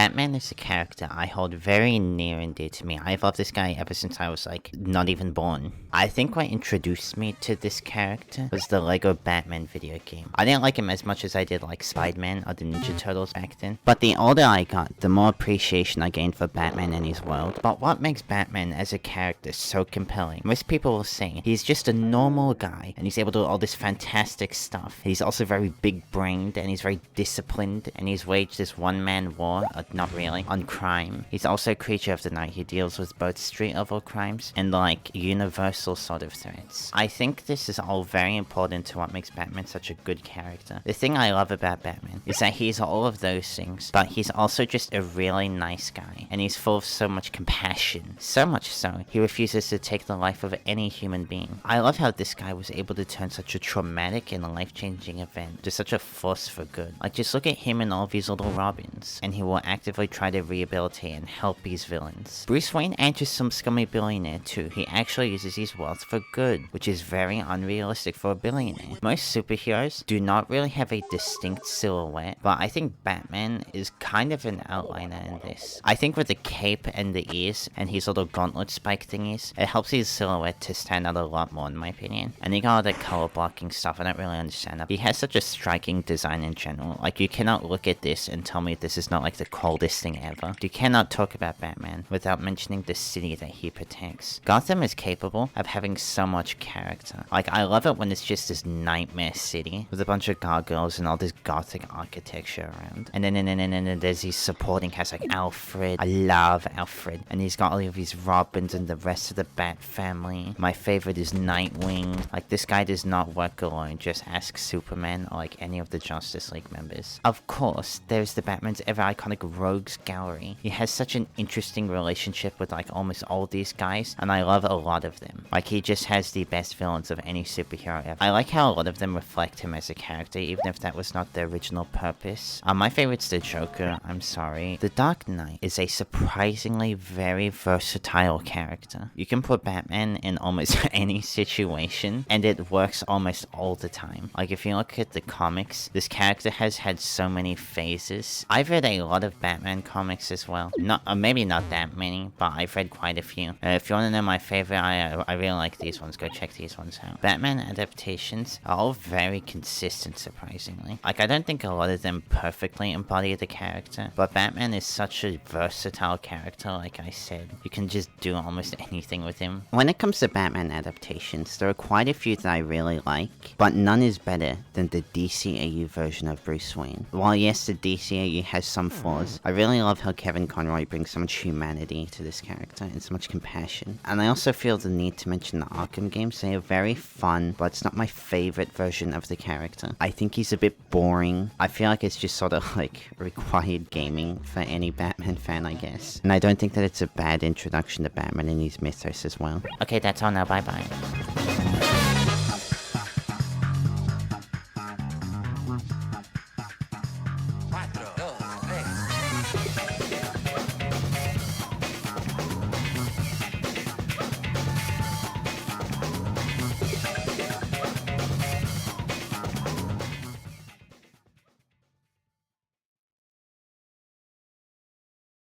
Batman is a character I hold very near and dear to me. I've loved this guy ever since I was like not even born. I think what introduced me to this character was the Lego Batman video game. I didn't like him as much as I did like Spider-Man or the Ninja Turtles back then. But the older I got, the more appreciation I gained for Batman and his world. But what makes Batman as a character so compelling? Most people will say he's just a normal guy and he's able to do all this fantastic stuff. He's also very big-brained and he's very disciplined and he's waged this one-man war, not really, on crime. He's also a creature of the night. He deals with both street-level crimes and like universal sort of threats. I think this is all very important to what makes Batman such a good character. The thing I love about Batman is that he's all of those things, but he's also just a really nice guy, and he's full of so much compassion. So much so, he refuses to take the life of any human being. I love how this guy was able to turn such a traumatic and life-changing event to such a force for good. Like, just look at him and all of his little Robins, and he will actively try to rehabilitate and help these villains. Bruce Wayne ain't just some scummy billionaire too. He actually uses his wealth for good, which is very unrealistic for a billionaire. Most superheroes do not really have a distinct silhouette, but I think Batman is kind of an outliner in this. I think with the cape and the ears and his little gauntlet spike thingies, it helps his silhouette to stand out a lot more in my opinion. And he got all the color blocking stuff, I don't really understand that. He has such a striking design in general. Like, you cannot look at this and tell me this is not like the coldest thing ever. You cannot talk about Batman without mentioning the city that he protects. Gotham is capable of having so much character. Like, I love it when it's just this nightmare city with a bunch of gargoyles and all this gothic architecture around. And then there's these supporting cast like Alfred. I love Alfred. And he's got all of these Robins and the rest of the Bat family. My favorite is Nightwing. Like, this guy does not work alone. Just ask Superman or like any of the Justice League members. Of course, there's the Batman's ever iconic Rogues Gallery. He has such an interesting relationship with like almost all these guys, and I love a lot of them. Like, he just has the best villains of any superhero ever. I like how a lot of them reflect him as a character, even if that was not the original purpose. My favorite's the Joker, I'm sorry. The Dark Knight is a surprisingly very versatile character. You can put Batman in almost any situation, and it works almost all the time. Like, if you look at the comics, this character has had so many phases. I've read a lot of Batman comics as well. Maybe not that many, but I've read quite a few. If you want to know my favorite, I really like these ones. Go check these ones out. Batman adaptations are all very consistent, surprisingly. Like, I don't think a lot of them perfectly embody the character, but Batman is such a versatile character, like I said. You can just do almost anything with him. When it comes to Batman adaptations, there are quite a few that I really like, but none is better than the DCAU version of Bruce Wayne. While yes, the DCAU has some flaws, I really love how Kevin Conroy brings so much humanity to this character and so much compassion. And I also feel the need to mention the Arkham games. They are very fun, but it's not my favorite version of the character. I think he's a bit boring. I feel like it's just sort of like required gaming for any Batman fan, I guess. And I don't think that it's a bad introduction to Batman and his mythos as well. Okay, that's all now. Bye bye.